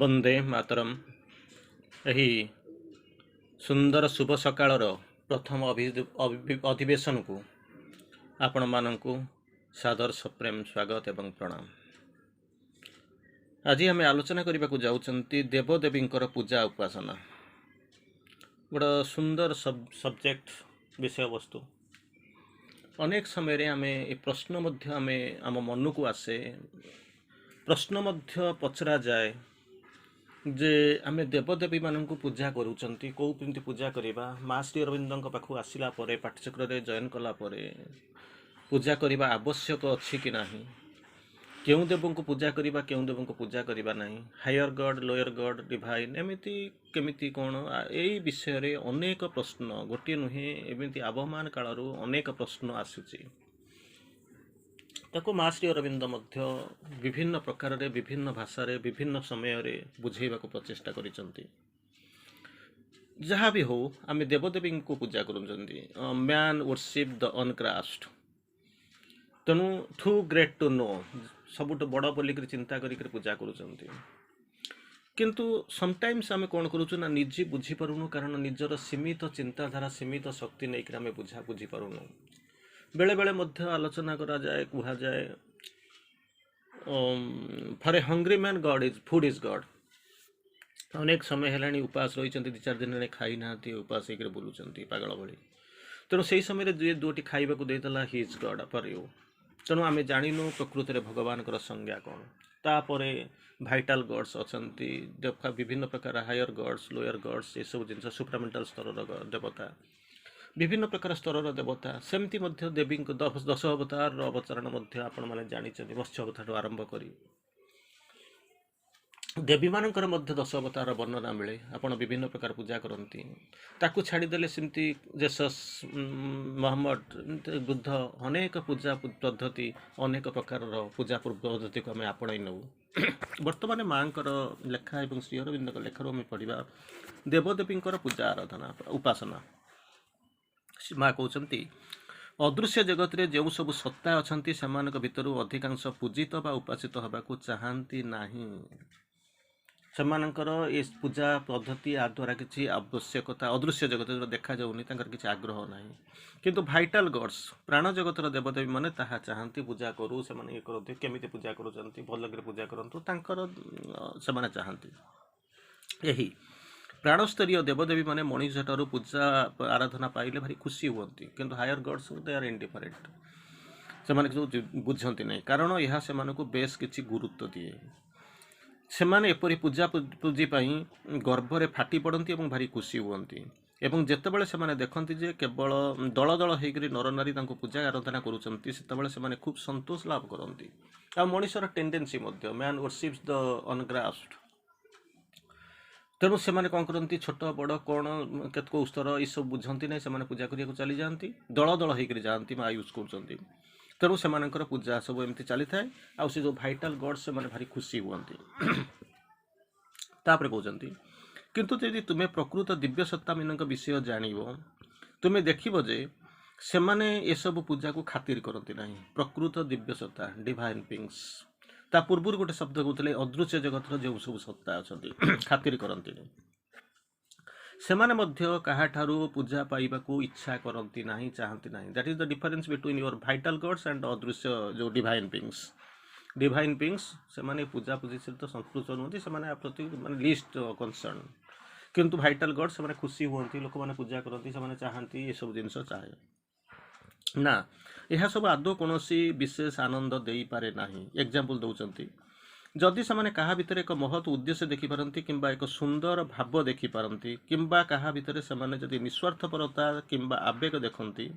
ବନ୍ଦେ ମାତରମ୍। ଏହି ସୁନ୍ଦର ଶୁଭ ସକାଳର ପ୍ରଥମ ଅଧିବେଶନକୁ ଆପଣମାନଙ୍କୁ ସାଦର ସପ୍ରେମ ସ୍ୱାଗତ ଏବଂ ପ୍ରଣାମ। ଆଜି ଆମେ ଆଲୋଚନା କରିବାକୁ ଯାଉଛନ୍ତି ଦେବଦେବୀଙ୍କର ପୂଜା ଉପାସନା। ଗୋଟେ ସୁନ୍ଦର ସବଜେକ୍ଟ ବିଷୟବସ୍ତୁ। ଅନେକ ସମୟରେ ଆମେ ଏ ପ୍ରଶ୍ନ ମଧ୍ୟ ଆମ ମନକୁ ଆସେ, ପ୍ରଶ୍ନ ମଧ୍ୟ ପଚରା ଯାଏ ଯେ ଆମେ ଦେବଦେବୀମାନଙ୍କୁ ପୂଜା କରୁଛନ୍ତି, କେମିତି ପୂଜା କରିବା। ମା ଶ୍ରୀ ଅରବିନ୍ଦଙ୍କ ପାଖକୁ ଆସିଲା ପରେ, ପାଠଚକ୍ରରେ ଜଏନ୍ କଲା ପରେ ପୂଜା କରିବା ଆବଶ୍ୟକ ଅଛି କି ନାହିଁ, କେଉଁ ଦେବଙ୍କୁ ପୂଜା କରିବା, କେଉଁ ଦେବଙ୍କୁ ପୂଜା କରିବା ନାହିଁ, ହାୟର ଗଡ୍, ଲୋୟର ଗଡ୍, ଡିଭାଇନ୍, ଏମିତି କେମିତି କ'ଣ, ଏଇ ବିଷୟରେ ଅନେକ ପ୍ରଶ୍ନ, ଗୋଟିଏ ନୁହେଁ, ଏମିତି ଆବହମାନ କାଳରୁ ଅନେକ ପ୍ରଶ୍ନ ଆସୁଛି। ତାକୁ ମା ଶ୍ରୀ ଅରବିନ୍ଦ ମଧ୍ୟ ବିଭିନ୍ନ ପ୍ରକାରରେ, ବିଭିନ୍ନ ଭାଷାରେ, ବିଭିନ୍ନ ସମୟରେ ବୁଝେଇବାକୁ ପ୍ରଚେଷ୍ଟା କରିଛନ୍ତି। ଯାହା ବି ହଉ, ଆମେ ଦେବଦେବୀଙ୍କୁ ପୂଜା କରୁଛନ୍ତି। ମ୍ୟାନ୍ ୱର୍ସିପ୍ ଦ ଅନକ୍ରାଫ୍ଟ। ତେଣୁ ଟୁ ଗ୍ରେଟ୍ ଟୁ ନୋ, ସବୁଠୁ ବଡ଼ ବୋଲିକରି ଚିନ୍ତା କରିକି ପୂଜା କରୁଛନ୍ତି। କିନ୍ତୁ ସମଟାଇମ୍ସ ଆମେ କ'ଣ କରୁଛୁ ନା ନିଜେ ବୁଝିପାରୁନୁ, କାରଣ ନିଜର ସୀମିତ ଚିନ୍ତାଧାରା, ସୀମିତ ଶକ୍ତି ନେଇକି ଆମେ ବୁଝିପାରୁନୁ। ବେଳେବେଳେ ମଧ୍ୟ ଆଲୋଚନା କରାଯାଏ, କୁହାଯାଏ for a hungry man god is food is god. ଅନେକ ସମୟ ହେଲାଣି ଉପାସ ରହିଛନ୍ତି, 2-4 ଦିନ ହେଲାଣି ଖାଇନାହାନ୍ତି, ଉପାସ ହେଇକି ବୁଲୁଛନ୍ତି ପାଗଳ ଭଳି। ତେଣୁ ସେହି ସମୟରେ ଦୁଇଟି ଖାଇବାକୁ ଦେଇଦେଲା, he is God for you. ତେଣୁ ଆମେ ଜାଣିନୁ ପ୍ରକୃତରେ ଭଗବାନଙ୍କର ସଂଜ୍ଞା କ'ଣ। ତାପରେ ଭାଇଟାଲ୍ ଗଡ୍ସ ଅଛନ୍ତି, ବିଭିନ୍ନ ପ୍ରକାର ହାୟର ଗଡ୍ସ, ଲୋୟର ଗଡ୍ସ, ଏସବୁ ଜିନିଷ, ସୁପ୍ରାମେଣ୍ଟାଲ ସ୍ତରର ଦେବତା, ବିଭିନ୍ନ ପ୍ରକାର ସ୍ତରର ଦେବତା। ସେମିତି ମଧ୍ୟ ଦେବୀଙ୍କ 10 ଅବତାରର ଅବତରଣ ମଧ୍ୟ ଆପଣମାନେ ଜାଣିଛନ୍ତି। ମତ୍ସ୍ୟ ଅବତାରଠୁ ଆରମ୍ଭ କରି ଦେବୀମାନଙ୍କର ମଧ୍ୟ 10 ଅବତାରର ବର୍ଣ୍ଣନା ମିଳେ। ଆପଣ ବିଭିନ୍ନ ପ୍ରକାର ପୂଜା କରନ୍ତି। ତାକୁ ଛାଡ଼ିଦେଲେ ସେମିତି ଜେସସ୍, ମହମ୍ମଦ, ବୁଦ୍ଧ, ଅନେକ ପୂଜା ପଦ୍ଧତି, ଅନେକ ପ୍ରକାରର ପୂଜା ପଦ୍ଧତିକୁ ଆମେ ଆପଣେଇ ନେଉ। ବର୍ତ୍ତମାନ ମାଙ୍କର ଲେଖା ଏବଂ ଶ୍ରୀ ଅରବିନ୍ଦଙ୍କ ଲେଖାରୁ ଆମେ ପଢ଼ିବା ଦେବଦେବୀଙ୍କର ପୂଜା ଆରାଧନା ଉପାସନା। ମା କହୁଛନ୍ତି, ଅଦୃଶ୍ୟ ଜଗତରେ ଯେଉଁ ସବୁ ସତ୍ତା ଅଛନ୍ତି, ସେମାନଙ୍କ ଭିତରୁ ଅଧିକାଂଶ ପୂଜିତ ବା ଉପାସିତ ହେବାକୁ ଚାହାନ୍ତି ନାହିଁ। ସେମାନଙ୍କର ଏ ପୂଜା ପଦ୍ଧତି ଦ୍ୱାରା କିଛି ଆବଶ୍ୟକତା, ଅଦୃଶ୍ୟ ଜଗତରେ ଦେଖାଯାଉନି, ତାଙ୍କର କିଛି ଆଗ୍ରହ ନାହିଁ। କିନ୍ତୁ ଭାଇଟାଲ୍ ଗଡ୍ସ, ପ୍ରାଣ ଜଗତର ଦେବଦେବୀମାନେ ତାହା ଚାହାନ୍ତି, ପୂଜା କରୁ। ସେମାନେ ଇଏ କରନ୍ତି, କେମିତି ପୂଜା କରୁଛନ୍ତି, ଭଲକରି ପୂଜା କରନ୍ତୁ, ତାଙ୍କର ସେମାନେ ଚାହାନ୍ତି। ଏହି ପ୍ରାଣସ୍ତରୀୟ ଦେବଦେବୀମାନେ ମଣିଷଠାରୁ ପୂଜା ଆରାଧନା ପାଇଲେ ଭାରି ଖୁସି ହୁଅନ୍ତି। କିନ୍ତୁ ହାୟର ଗଡ୍ସ ଦେ ଆର୍ ଇଣ୍ଡିଫରେଣ୍ଟ। ସେମାନେ କିଛି ବୁଝନ୍ତି ନାହିଁ, କାରଣ ଏହା ସେମାନଙ୍କୁ ବେଶ କିଛି ଗୁରୁତ୍ୱ ଦିଏ। ସେମାନେ ଏପରି ପୂଜି ପାଇଁ ଗର୍ବରେ ଫାଟି ପଡ଼ନ୍ତି ଏବଂ ଭାରି ଖୁସି ହୁଅନ୍ତି। ଏବଂ ଯେତେବେଳେ ସେମାନେ ଦେଖନ୍ତି ଯେ କେବଳ ଦଳ ଦଳ ହେଇକରି ନରନାରୀ ତାଙ୍କୁ ପୂଜା ଆରାଧନା କରୁଛନ୍ତି, ସେତେବେଳେ ସେମାନେ ଖୁବ୍ ସନ୍ତୋଷ ଲାଭ କରନ୍ତି। ଆଉ ମଣିଷର ଟେଣ୍ଡେନ୍ସି ମଧ୍ୟ, ମ୍ୟାନ୍ ୱର୍ସିପ୍ସ ଦ ଅନକ୍ରାଫ୍ଟ। ତେଣୁ ସେମାନେ କ'ଣ କରନ୍ତି, ଛୋଟ ବଡ଼ କ'ଣ କେଉଁ ସ୍ତର ଏସବୁ ବୁଝନ୍ତି ନାହିଁ, ସେମାନେ ପୂଜା କରିବାକୁ ଚାଲିଯାଆନ୍ତି, ଦଳ ଦଳ ହେଇକରି ଯାଆନ୍ତି, ମା ୟୁଜ୍ କରୁଛନ୍ତି। ତେଣୁ ସେମାନଙ୍କର ପୂଜା ସବୁ ଏମିତି ଚାଲିଥାଏ। ଆଉ ସେ ଯେଉଁ ଭାଇଟାଲ୍ ଗଡ୍, ସେମାନେ ଭାରି ଖୁସି ହୁଅନ୍ତି। ତାପରେ କହୁଛନ୍ତି, କିନ୍ତୁ ଯଦି ତୁମେ ପ୍ରକୃତ ଦିବ୍ୟ ସତ୍ତାମାନଙ୍କ ବିଷୟ ଜାଣିବ, ତୁମେ ଦେଖିବ ଯେ ସେମାନେ ଏସବୁ ପୂଜାକୁ ଖାତିର କରନ୍ତି ନାହିଁ। ପ୍ରକୃତ ଦିବ୍ୟ ସତ୍ତା, ଡିଭାଇନ୍ ବିଙ୍ଗସ୍। ତା ପୂର୍ବରୁ ଗୋଟେ ଶବ୍ଦ କହୁଥିଲେ, ଅଦୃଶ୍ୟ ଜଗତର ଯେଉଁ ସବୁ ସତ୍ତା ଅଛନ୍ତି, ଖାତିର କରନ୍ତିନି। ସେମାନେ ମଧ୍ୟ କାହାଠାରୁ ପୂଜା ପାଇବାକୁ ଇଚ୍ଛା କରନ୍ତି ନାହିଁ, ଚାହାନ୍ତି ନାହିଁ। That is the difference between your vital gods and ଅଦୃଶ୍ୟ ଯେଉଁ ଡିଭାଇନ୍ ବିଙ୍ଗସ୍। ଡିଭାଇନ୍ ବିଙ୍ଗସ୍ ସେମାନେ ପୂଜାପୂଜି ସହିତ ସଂପୃକ୍ତ ନୁହନ୍ତି, ସେମାନେ ପ୍ରତି ମାନେ ଲିଷ୍ଟ କନସର୍ନ। କିନ୍ତୁ ଭାଇଟାଲ୍ ଗଡ୍ ସେମାନେ ଖୁସି ହୁଅନ୍ତି, ଲୋକମାନେ ପୂଜା କରନ୍ତି, ସେମାନେ ଚାହାନ୍ତି, ଏସବୁ ଜିନିଷ ଚାହେଁ ନା। ଏହା ସବୁ ଆଦୌ କୌଣସି ବିଶେଷ ଆନନ୍ଦ ଦେଇପାରେ ନାହିଁ। ଏକ୍ଜାମ୍ପଲ୍ ଦେଉଛନ୍ତି, ଯଦି ସେମାନେ କାହା ଭିତରେ ଏକ ମହତ୍ ଉଦ୍ଦେଶ୍ୟ ଦେଖିପାରନ୍ତି, କିମ୍ବା ଏକ ସୁନ୍ଦର ଭାବ ଦେଖିପାରନ୍ତି, କିମ୍ବା କାହା ଭିତରେ ସେମାନେ ଯଦି ନିଃସ୍ୱାର୍ଥପରତା କିମ୍ବା ଆବେଗ ଦେଖନ୍ତି,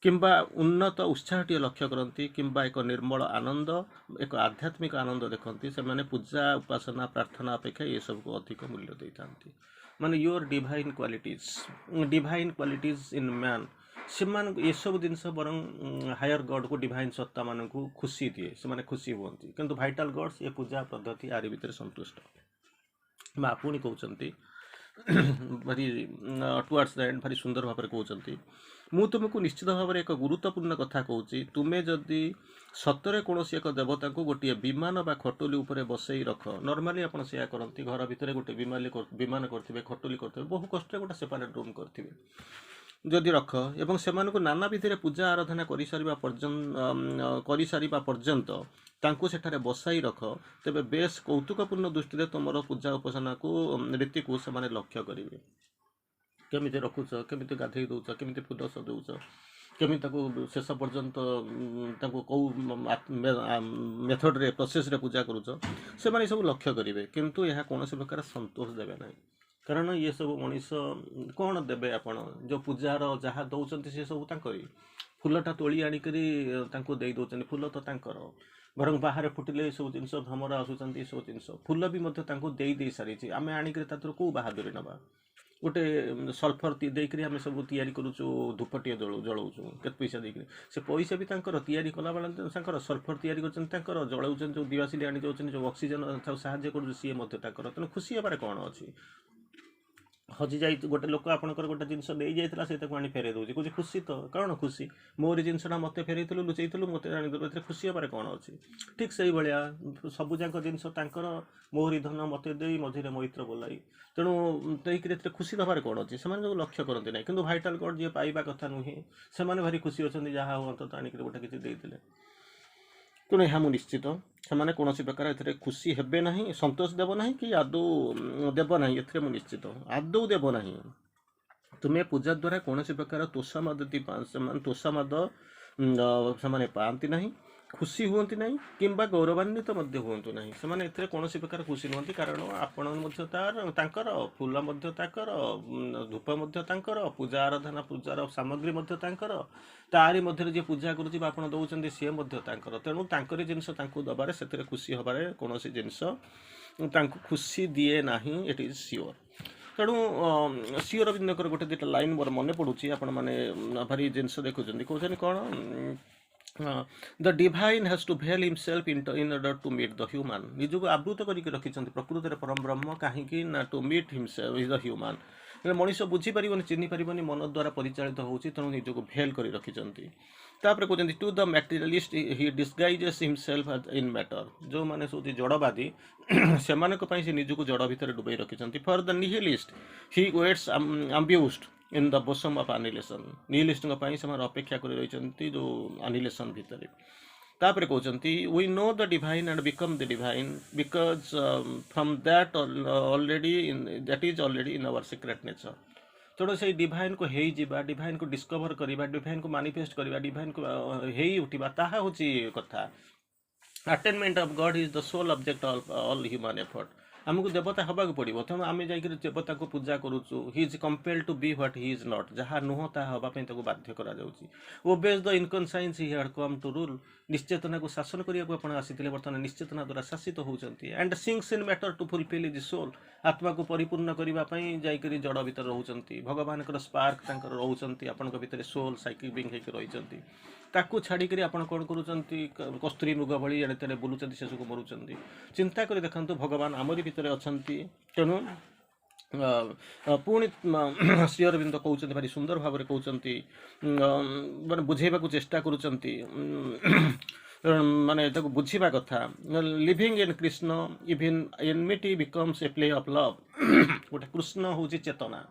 କିମ୍ବା ଉନ୍ନତ ଉତ୍ସାହଟିଏ ଲକ୍ଷ୍ୟ କରନ୍ତି, କିମ୍ବା ଏକ ନିର୍ମଳ ଆନନ୍ଦ, ଏକ ଆଧ୍ୟାତ୍ମିକ ଆନନ୍ଦ ଦେଖନ୍ତି, ସେମାନେ ପୂଜା ଉପାସନା ପ୍ରାର୍ଥନା ଅପେକ୍ଷା ଏସବୁକୁ ଅଧିକ ମୂଲ୍ୟ ଦେଇଥାନ୍ତି। ମାନେ ୟୁର ଡିଭାଇନ୍ କ୍ୱାଲିଟିଜ୍ ଇନ୍ ମ୍ୟାନ୍, ସେମାନଙ୍କୁ ଏସବୁ ଜିନିଷ ବରଂ ହାୟର ଗଡ୍କୁ, ଡିଭାଇନ୍ ସତ୍ତାମାନଙ୍କୁ ଖୁସି ଦିଏ, ସେମାନେ ଖୁସି ହୁଅନ୍ତି। କିନ୍ତୁ ଭାଇଟାଲ୍ ଗଡ୍ସ ଏ ପୂଜା ପଦ୍ଧତି ଆରି ଭିତରେ ସନ୍ତୁଷ୍ଟ। ମା ପୁଣି କହୁଛନ୍ତି, ଭାରି ଟୁୱାର୍ड्स द एंड भारी सुंदर भाव कहते मु तुमको निश्चित भाव एक गुरुत्वपूर्ण कथा कहूँ तुम्हें जदि सतरे कौन एक देवता को गोटे विमान बा खटुली उपर बसई रख नॉर्मली आप करती घर भितर गोटे विमान करेंगे खटुली करेंगे बहु कष्ट गोटे सेपरेट रूम करेंगे जदि रख एवं से नाना विधि पूजा आराधना कर सारा पर्यंत तांको सेठारे बसाई रख तेबे बेस कौतुकपूर्ण दृष्टि तुम पूजा उपासना को रीति को से लक्ष्य करेंगे केमिति रखुच केमिति गाधई दौच केमिति फूल सजौच केमिति शेष पर्यंत कौ मेथड रे प्रोसेस रे पूजा करुच से माने सब लक्ष्य करेंगे किंतु यह कौन प्रकार संतोष देवे ना कारण ये सब मनीष कौन देवे आपण जो पूजार जहाँ दौरान सी सब तंकरी फूलटा तोली आणिक दे दौरान फूल तो तांकर बरं बाहर फुटिले सब जिन भ्रमर आसुँच सब जिन फूल भी दे सारी आम आणिक कौ बहादुरी नवा गोटे सल्फर देकर आम सब तैयारी करुचु धूपटे जलाऊँ केत पैसा देकर से पैसा भी तैयारी कला बेला सल्फर तैयारी कर जलाऊँ जो दिवासिली आनी जाऊँ जो ऑक्सीजन साहाଯ୍य करुँ सी तेणु खुशी हबार कौन अच्छी हजि जा गोटे लोक आपंकर गोटे जिनस नहीं जाता से आनी फेरे दूसरी कौन खुशी तो कौन खुशी मोरी जिनसा मत फेर लुचेलु मत जानी खुशी हबार कौन अच्छी ठीक से भाया सबुजाक जिनस मोहरी धन मत दे मझे मैत्र बोलाई तेणु तैक खुशी हबार कौन अच्छी से लक्ष्य करते ना कि भाइटाल कार्ड जी पाइबा कथा नुहे से भारी खुशी अच्छा जहाँ हूँ अंत आणिक गोटे किसी देते तेणु यह निश्चित से कौन प्रकार ए खुशी हेबे ना संतोष देव ना कि आदौ देव ना ए निश्चित आदौ देव ना तुम्हें पूजा द्वारा कौन प्रकार तोषामद तोषामद से पाती ना खुशी हुंती ना कि गौरवान्वित हुंतु ना से कौन प्रकार खुशी नुहति कारण आपणकर फूल धूप पूजा आराधना पूजार सामग्री तारी मध्य जी पूजा करुँच आप दौरान सी तेणु तंकर जिनस दबार से खुशी हबार कौन जिनस खुशी दिए ना इट इज सियोर तेणु श्री अरविंदर गोटे दुटा लाइन मोर मन पड़ुची आपण मैंने भारी जिनस देखुं कहते कौन the divine has to veil himself in order to meet the human निजक आवृत करके रखिंट प्रकृत में परम ब्रह्म कहीं to meet himself is the human मनीष बुझीपार चिन्ह पार मन द्वारा परिचालित होती तेणु निजक भेल कर रखिंट तापर कहते to the materialist he disguises himself in matter जो मैंने सब जड़वादी से निजक जड़ भितर डुबई रखिंट for the nihilist he waits imbued in the bosom of annihilation nihilist से अपेक्षा कर रही जो एनिहिलेशन भितर तापर कहते we know the divine and become the divine because from that already that is already in our secret nature तेणु से डिवाइन को हेई जीवा डिवाइन को डिस्कवर करवा डिवाइन को मैनिफेस्ट करवा डिवाइन को हेई उठा ताहा होची कथा attainment of god is the sole object of all human effort आमको देवता हवा पड़ो तेणु आम जा देवता को पूजा करुचु he is compelled to be what he is not जहाँ नुह ता हाँपाई बाध्य obeys the inconscience he had come to rule निश्चेतना को शासन करने को आसी बर्तमान निश्चेतना द्वारा शासित होती and sings in matter to fulfil is soul आत्मा को परिपूर्ण करने जाकर जड़ भर रोचे भगवान स्पार्क रोचे आपण भितर सोल साइकिंग होकर रही ताकू छाड़िक आपण कौन कर कस्तूरी मृग भली एड़े तेड़े बुलूँ शेष को मरुँच चिंता कर देखा भगवान आमरी भितर अच्छा तेणु पुणी श्री अरविंद कहते भारी सुंदर भाव में कहते माने बुझेबा चेष्टा करुँच माने बुझा कथा living in Krishna even enmity becomes a play of love गोटे कृष्ण हूँ चेतना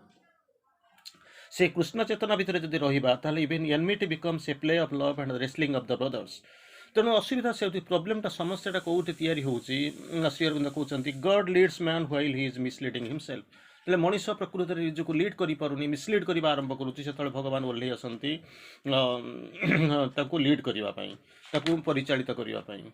से कृष्ण चेतना भितर जब रहा even enmity becomes a play of love and wrestling of the brothers तेणु असुविधा से प्रोब्लेमटा समस्या कौटे तैयारी होची श्री अरविंद कहते god leads man while he is misleading himself हेल्ले मनीष प्रकृत में निजक लीड करें मिसलीड करने आरंभ करुँच से भगवान ओह्लई आसती लीड करने परिचालित करने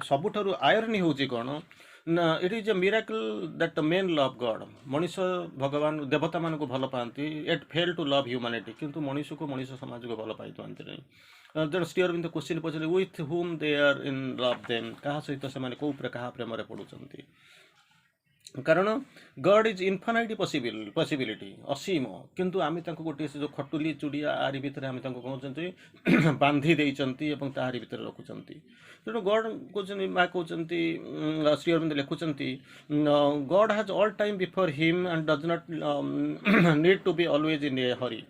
सबुठ आयरनी हूँ कौन it is a miracle that men love God मनीष भगवान देवता मान को भल पाती yet fail to love humanity किंतु मनीष को मनीष समाज को भल पाई पाती नहीं तेणु श्री अरविंद क्वेश्चन पचारे with whom they are in love them क्या सहित से कौ क्या प्रेम पड़ुंट କାରଣ ଗଡ୍ ଇଜ୍ ଇନଫାନାଇଟ୍ ପସିବିଲିଟି ଅସୀମ, କିନ୍ତୁ ଆମେ ତାଙ୍କୁ ଗୋଟିଏ ସେ ଯେଉଁ ଖଟୁଲି ଚୁଡ଼ିଆ ଆରି ଭିତରେ ଆମେ ତାଙ୍କୁ କହୁଛନ୍ତି ବାନ୍ଧି ଦେଇଛନ୍ତି ଏବଂ ତାହାରି ଭିତରେ ରଖୁଛନ୍ତି। ତେଣୁ ଗଡ୍ କହୁଛନ୍ତି, ମା କହୁଛନ୍ତି, ଶ୍ରୀ ଅରବିନ୍ଦ ଲେଖୁଛନ୍ତି, god has all time before him and does not need to be always in a hurry.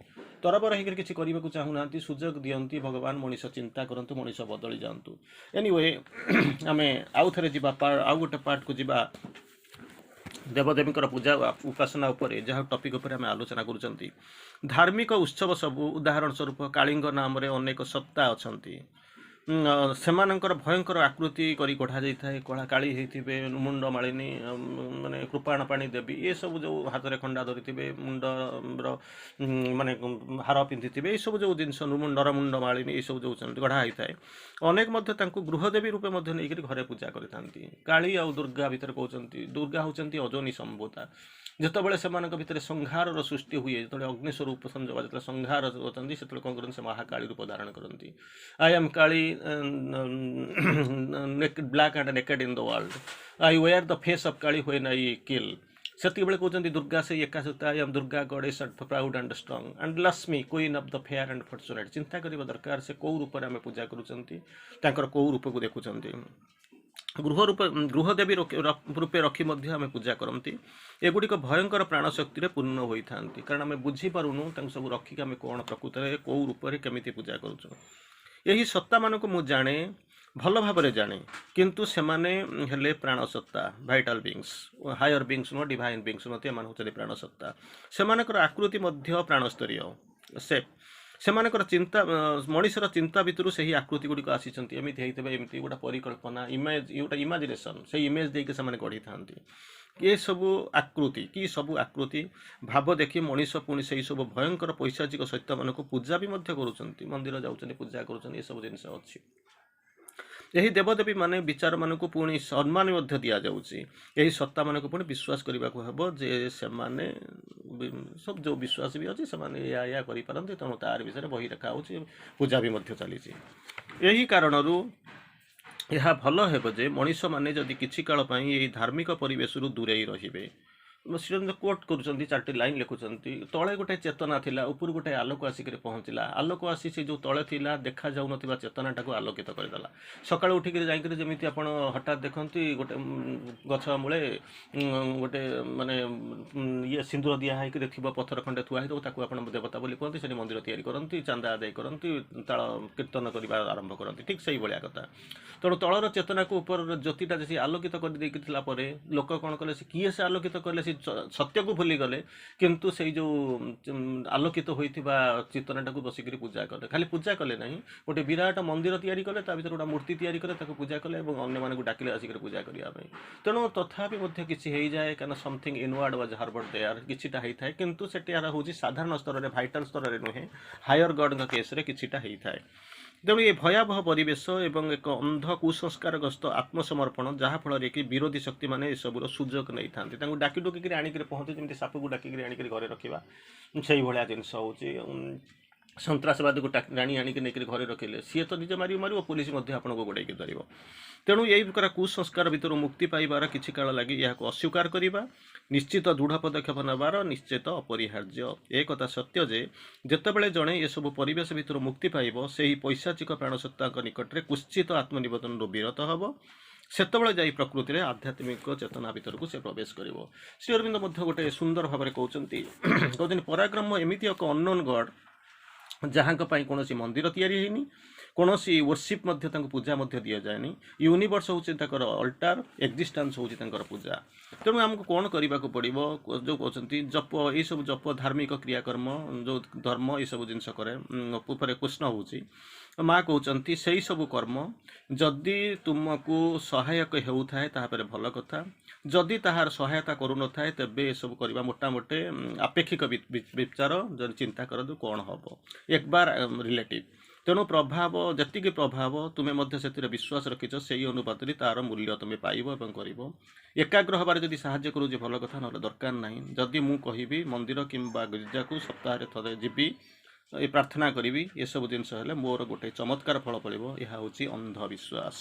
ତରବର ହେଇକରି କିଛି କରିବାକୁ ଚାହୁଁନାହାନ୍ତି, ସୁଯୋଗ ଦିଅନ୍ତି ଭଗବାନ, ମଣିଷ ଚିନ୍ତା କରନ୍ତୁ, ମଣିଷ ବଦଳି ଯାଆନ୍ତୁ। ଏନିୱେ ଆମେ ଆଉ ଥରେ ଯିବା, ଆଉ ଗୋଟେ ପାର୍ଟକୁ ଯିବା, ଦେବଦେବୀଙ୍କର ପୂଜା ଉପାସନା ଉପରେ, ଯାହା ଟପିକ୍ ଉପରେ ଆମେ ଆଲୋଚନା କରୁଛନ୍ତି। ଧାର୍ମିକ ଉତ୍ସବ ସବୁ, ଉଦାହରଣ ସ୍ୱରୂପ କାଳୀଙ୍କ ନାମରେ ଅନେକ ସତ୍ତା ଅଛନ୍ତି। ସେମାନଙ୍କର ଭୟଙ୍କର ଆକୃତି କରି କଢ଼ାଯାଇଥାଏ। କାଳୀ ହେଇଥିବେ, ମୁଣ୍ଡ ମାଳିନୀ, ମାନେ କୃପାଣ ପାଣି ଦେବୀ, ଏସବୁ ଯେଉଁ ହାତରେ ଖଣ୍ଡା ଧରିଥିବେ, ମୁଣ୍ଡର ମାନେ ହାର ପିନ୍ଧିଥିବେ, ଏସବୁ ଯେଉଁ ଜିନିଷ, ନରମୁଣ୍ଡ ମାଳିନୀ, ଏସବୁ ଯେଉଁ ଗଢ଼ା ହେଇଥାଏ। ଅନେକ ମଧ୍ୟ ତାଙ୍କୁ ଗୃହଦେବୀ ରୂପେ ମଧ୍ୟ ନେଇକରି ଘରେ ପୂଜା କରିଥାନ୍ତି। କାଳୀ ଆଉ ଦୁର୍ଗା ଭିତରେ କହୁଛନ୍ତି, ଦୁର୍ଗା ହେଉଛନ୍ତି ଅଯୋନି ସମ୍ଭୂତା। ଯେତେବେଳେ ସେମାନଙ୍କ ଭିତରେ ସଂହାରର ସୃଷ୍ଟି ହୁଏ, ଯେତେବେଳେ ଅଗ୍ନିସ୍ୱରୂପ ସଂଯୋଗ, ଯେତେବେଳେ ସଂହାର ଅଛନ୍ତି, ସେତେବେଳେ କ'ଣ କରନ୍ତି, ସେ ମହାକାଳୀ ରୂପ ଧାରଣ କରନ୍ତି। I am Kali, black and naked in the world, I wear the face of Kali when I kill. ସେତିକିବେଳେ କହୁଛନ୍ତି ଦୁର୍ଗା ସେଇ ଏକା ସତ୍ତା, I am Durga goddess proud and strong and Lakshmi queen of the fair and fortunate. ଚିନ୍ତା କରିବା ଦରକାର, ସେ କେଉଁ ରୂପରେ ଆମେ ପୂଜା କରୁଛନ୍ତି, ତାଙ୍କର କେଉଁ ରୂପକୁ ଦେଖୁଛନ୍ତି। ଗୃହଦେବୀ ରୂପେ ରଖି ମଧ୍ୟ ଆମେ ପୂଜା କରନ୍ତି। ଏଗୁଡ଼ିକ ଭୟଙ୍କର ପ୍ରାଣଶକ୍ତିରେ ପୂର୍ଣ୍ଣ ହୋଇଥାନ୍ତି, କାରଣ ଆମେ ବୁଝିପାରୁନୁ ତାଙ୍କୁ ସବୁ ରଖିକି ଆମେ କ'ଣ ପ୍ରକୃତରେ କେଉଁ ରୂପରେ କେମିତି ପୂଜା କରୁଛୁ। ଏହି ସତ୍ତାମାନଙ୍କୁ ମୁଁ ଜାଣେ, ଭଲ ଭାବରେ ଜାଣେ, କିନ୍ତୁ ସେମାନେ ହେଲେ ପ୍ରାଣସତ୍ତା, ଭାଇଟାଲ ବିଙ୍ଗସ୍, ହାୟର ବିଙ୍ଗସ୍ ନୁହଁ, ଡିଭାଇନ୍ ବିଙ୍ଗସ୍ ନୁହଁ, ଏମାନେ ହେଉଛନ୍ତି ପ୍ରାଣସତ୍ତା। ସେମାନଙ୍କର ଆକୃତି ମଧ୍ୟ ପ୍ରାଣସ୍ତରୀୟ। ସେମାନଙ୍କର ଚିନ୍ତା, ମଣିଷର ଚିନ୍ତା ଭିତରୁ ସେହି ଆକୃତି ଗୁଡ଼ିକ ଆସିଛନ୍ତି। ଏମିତି ହେଇଥିବେ, ଏମିତି ଗୋଟେ ପରିକଳ୍ପନା, ଇମେଜ୍, ଗୋଟେ ଇମାଜିନେସନ୍, ସେଇ ଇମେଜ୍ ଦେଇକି ସେମାନେ ଗଢ଼ିଥାନ୍ତି। ଏସବୁ ଆକୃତି, କି ସବୁ ଆକୃତି ଭାବ ଦେଖି ମଣିଷ ପୁଣି ସେହି ସବୁ ଭୟଙ୍କର ପୈଶାଚିକ ସତ୍ୟମାନଙ୍କୁ ପୂଜା ବି ମଧ୍ୟ କରୁଛନ୍ତି, ମନ୍ଦିର ଯାଉଛନ୍ତି, ପୂଜା କରୁଛନ୍ତି, ଏସବୁ ଜିନିଷ ଅଛି। ଏହି ଦେବଦେବୀ ମାନେ ବିଚାରମାନଙ୍କୁ ପୁଣି ସମ୍ମାନ ମଧ୍ୟ ଦିଆଯାଉଛି। ଏହି ସତ୍ତାମାନଙ୍କୁ ପୁଣି ବିଶ୍ୱାସ କରିବାକୁ ହେବ ଯେ ସେମାନେ ସବୁ ଯେଉଁ ବିଶ୍ୱାସ ବି ଅଛି, ସେମାନେ ଏୟା କରିପାରନ୍ତି। ତେଣୁ ତାର ବିଷୟରେ ବହି ଲେଖା ହେଉଛି, ପୂଜା ବି ମଧ୍ୟ ଚାଲିଛି। ଏହି କାରଣରୁ ଏହା ଭଲ ହେବ ଯେ ମଣିଷମାନେ ଯଦି କିଛି କାଳ ପାଇଁ ଏହି ଧାର୍ମିକ ପରିବେଶରୁ ଦୂରେଇ ରହିବେ। ଶ୍ରୀରଞ୍ଜ କୋଟ୍ କରୁଛନ୍ତି, 4ଟି ଲାଇନ୍ ଲେଖୁଛନ୍ତି, ତଳେ ଗୋଟେ ଚେତନା ଥିଲା, ଉପରୁ ଗୋଟେ ଆଲୋକ ଆସିକରି ପହଞ୍ଚିଲା। ଆଲୋକ ଆସି ସେ ଯେଉଁ ତଳେ ଥିଲା ଦେଖାଯାଉନଥିବା ଚେତନାଟାକୁ ଆଲୋକିତ କରିଦେଲା। ସକାଳୁ ଉଠିକରି ଯାଇକରି ଯେମିତି ଆପଣ ହଠାତ୍ ଦେଖନ୍ତି ଗୋଟେ ଗଛ ମୂଳେ ଗୋଟେ ମାନେ ଇଏ ସିନ୍ଦୁର ଦିଆ ହେଇକି ଥିବ, ପଥର ଖଣ୍ଡେ ଥୁଆ ହେଇଥିବ, ତାକୁ ଆପଣ ଦେବତା ବୋଲି କୁହନ୍ତି, ସେଠି ମନ୍ଦିର ତିଆରି କରନ୍ତି, ଚାନ୍ଦା ଆଦାୟ କରନ୍ତି, ତାଳ କୀର୍ତ୍ତନ କରିବା ଆରମ୍ଭ କରନ୍ତି। ଠିକ୍ ସେଇଭଳିଆ କଥା। ତେଣୁ ତଳର ଚେତନାକୁ ଉପରର ଜ୍ୟୋତିଟା ଯଦି ଆଲୋକିତ କରିଦେଇକି ଥିଲା ପରେ ଲୋକ କ'ଣ କଲେ, ସେ କିଏ ସେ ଆଲୋକିତ କଲେ, ସେ ସତ୍ୟକୁ ଭୁଲିଗଲେ, କିନ୍ତୁ ସେଇ ଯେଉଁ ଆଲୋକିତ ହୋଇଥିବା ଚେତନାଟାକୁ ବସିକରି ପୂଜା କଲେ। ଖାଲି ପୂଜା କଲେ ନାହିଁ, ଗୋଟେ ବିରାଟ ମନ୍ଦିର ତିଆରି କଲେ, ତା ଭିତରେ ଗୋଟେ ମୂର୍ତ୍ତି ତିଆରି କଲେ, ତାକୁ ପୂଜା କଲେ ଏବଂ ଅନ୍ୟମାନଙ୍କୁ ଡାକିଲେ ଆସିକରି ପୂଜା କରିବା ପାଇଁ। ତେଣୁ ତଥାପି ମଧ୍ୟ କିଛି ହେଇଯାଏ, କାରଣ ସମଥିଙ୍ଗ ଇନୱାର୍ଡ ୱାଜ୍ ହାର୍ବର୍ଡ ଦେୟାର, କିଛିଟା ହେଇଥାଏ, କିନ୍ତୁ ସେଠି ଏହାର ହେଉଛି ସାଧାରଣ ସ୍ତରରେ, ଭାଇଟାଲ ସ୍ତରରେ ନୁହେଁ, ହାୟର ଗଡ୍ଙ୍କ କେସ୍ରେ କିଛିଟା ହେଇଥାଏ। ତେଣୁ ଏ ଭୟାବହ ପରିବେଶ ଏବଂ ଏକ ଅନ୍ଧ କୁସଂସ୍କାରଗ୍ରସ୍ତ ଆତ୍ମସମର୍ପଣ, ଯାହାଫଳରେ କି ବିରୋଧୀ ଶକ୍ତିମାନେ ଏସବୁର ସୁଯୋଗ ନେଇଥାନ୍ତି। ତାଙ୍କୁ ଡାକି ଡୁକିକରି ଆଣିକରି ପହଞ୍ଚି, ଯେମିତି ସାପକୁ ଡାକିକରି ଆଣିକରି ଘରେ ରଖିବା, ସେଇଭଳିଆ ଜିନିଷ ହେଉଛି। ସନ୍ତ୍ରାସବାଦୀକୁ ଆଣିକି ନେଇକରି ଘରେ ରଖିଲେ ସିଏ ତ ନିଜେ ମାରିବ, ପୋଲିସ ମଧ୍ୟ ଆପଣଙ୍କୁ ଗୋଡ଼େଇକି ଧରିବ। ତେଣୁ ଏହି ପ୍ରକାର କୁସଂସ୍କାର ଭିତରୁ ମୁକ୍ତି ପାଇବାର କିଛି କାଳ ଲାଗି ଏହାକୁ ଅସ୍ୱୀକାର କରିବା, ନିଶ୍ଚିତ ଦୃଢ଼ ପଦକ୍ଷେପ ନେବାର ନିଶ୍ଚିତ ଅପରିହାର୍ଯ୍ୟ। ଏକଥା ସତ୍ୟ ଯେ ଯେତେବେଳେ ଜଣେ ଏସବୁ ପରିବେଶ ଭିତରୁ ମୁକ୍ତି ପାଇବ, ସେହି ପୈଶାଚିକ ପ୍ରାଣସତ୍ତାଙ୍କ ନିକଟରେ କୁଶ୍ଚିତ ଆତ୍ମନିବେଦନରୁ ବିରତ ହେବ, ସେତେବେଳେ ଯାଇ ପ୍ରକୃତିରେ ଆଧ୍ୟାତ୍ମିକ ଚେତନା ଭିତରକୁ ସେ ପ୍ରବେଶ କରିବ। ଶ୍ରୀ ଅରବିନ୍ଦ ମଧ୍ୟ ଗୋଟେ ସୁନ୍ଦର ଭାବରେ କହୁଛନ୍ତି, ପରାକ୍ରମ ଏମିତି ଏକ ଅନନୋନ୍ ଗଡ୍, ଯାହାଙ୍କ ପାଇଁ କୌଣସି ମନ୍ଦିର ତିଆରି ହେଇନି, କୌଣସି ୱର୍ସିପ୍ ମଧ୍ୟ ତାଙ୍କୁ ପୂଜା ମଧ୍ୟ ଦିଆଯାଏନି। ୟୁନିଭର୍ସ ହେଉଛି ତାଙ୍କର ଅଲ୍ଟାର, ଏକ୍ଜିଷ୍ଟାନ୍ସ ହେଉଛି ତାଙ୍କର ପୂଜା। ତେଣୁ ଆମକୁ କ'ଣ କରିବାକୁ ପଡ଼ିବ, ଯେଉଁ କହୁଛନ୍ତି ଜପ, ଏଇସବୁ ଜପ, ଧାର୍ମିକ କ୍ରିୟାକର୍ମ, ଯେଉଁ ଧର୍ମ ଏସବୁ ଜିନିଷ କରେ ଉପରେ କୃଷ୍ଣ ହେଉଛି, ମା କହୁଛନ୍ତି ସେଇ ସବୁ କର୍ମ ଯଦି ତୁମକୁ ସହାୟକ ହେଉଥାଏ ତାହାପରେ ଭଲ କଥା, ଯଦି ତାହାର ସହାୟତା କରୁନଥାଏ ତେବେ ଏସବୁ କରିବା ମୋଟାମୋଟି ଆପେକ୍ଷିକ ବିଚାର, ଯଦି ଚିନ୍ତା କରନ୍ତୁ କ'ଣ ହେବ, ଏକବାର ରିଲେଟିଭ୍। ତେଣୁ ପ୍ରଭାବ, ଯେତିକି ପ୍ରଭାବ ତୁମେ ମଧ୍ୟ ସେଥିରେ ବିଶ୍ୱାସ ରଖିଛ, ସେଇ ଅନୁପାତରେ ତା'ର ମୂଲ୍ୟ ତୁମେ ପାଇବ ଏବଂ କରିବ। ଏକାଗ୍ର ହେବାରେ ଯଦି ସାହାଯ୍ୟ କରୁଛି ଭଲ କଥା, ନହେଲେ ଦରକାର ନାହିଁ। ଯଦି ମୁଁ କହିବି ମନ୍ଦିର କିମ୍ବା ଗିର୍ଜାକୁ ସପ୍ତାହରେ ଥରେ ଯିବି, ଏ ପ୍ରାର୍ଥନା କରିବି, ଏସବୁ ଜିନିଷ ହେଲେ ମୋର ଗୋଟେ ଚମତ୍କାର ଫଳ ପଡ଼ିବ, ଏହା ହେଉଛି ଅନ୍ଧବିଶ୍ୱାସ।